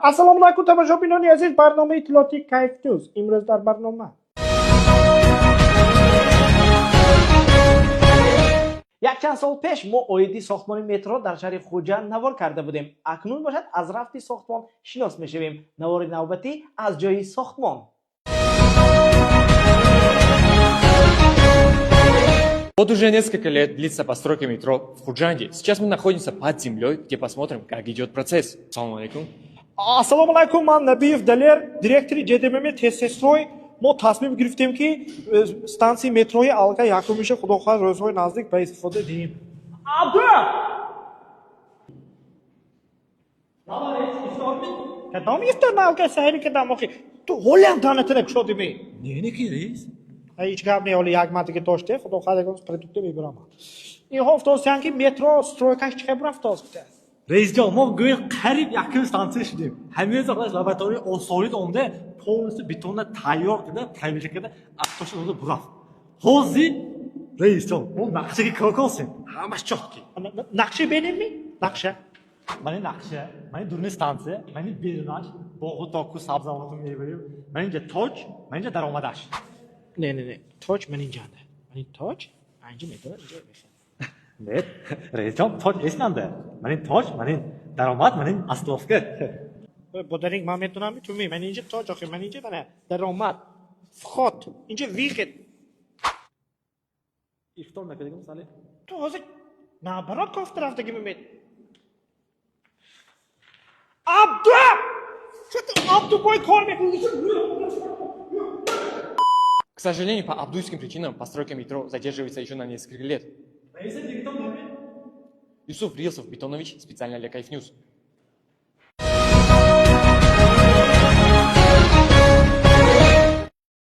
Assalomu alaykum tomoshabinoni aziz, barnoma itloti Kayf News. Imroz dar barnoma. یک چند سال پیش ما اویدی ساختمان مترو در شهر خوجند نوار کرده بودیم. اکنون باشد از رفتی ساختمان شناس میشویم. نوار نوبتی از جای ساختمان. Вот уже несколько лет длится постройка метро в Худжанде. Сейчас мы находимся под землей, где посмотрим, как идет процесс. Салам алейкум. Assalomu alaykum, man Nabiyev Daler, direktor JDMM Tesisroy. ما تصمیم گرفتیم که ستانسی متروی الگا یکمیشه خداخواه روزهای نزدیک به استفاده دیم. عبدو! کدام ایستار نالگا سهری کدام آخی تو هولی هم دانه ترک شدی می؟ نه کی ریز؟ هیچ گپ نه ولی یک ماده که داشته خداخواه دیگه پروداکت میبرم. این هفته سیان که مترو سترویکش چه برفت است؟ رئیس جان ما گوی قریب یک ستانسی شدیم. همه زغلش لابراتوری اصولی اومده پولنسی بیتونه تایار کرده تایید کرده اتوش اونجا برافت. حوزی رئیس جان ما نقشه کی کار کنیم؟ همش چاکی. نقشه بینیم می؟ نقشه. من نقشه من دورنی ستانسی من بیرونش با خود تاکو سبزوانتون میبریم. من اینجا تاج من اینجا درآمدش. نه تاج من اینجا نه. من این تاج اینجا میتونه اینجا میشه. نه رئیس جان تاج اسمنده. من این تاج من این درآمد من این اصلافکه. با درینگ من میتونم میتونم من اینجا تاج آخه من اینجا نه درآمد خاط اینجا ویخت افطار نکردیم سالی تو حاضر نه برات کافت رفته که میمید عبدو چطور عبدو باید کار میکنی К сожалению, по абдуйским причинам постройка метро задерживается еще на несколько лет. Юсуф Рилсов Бетонович, специально для Кайф Ньюс.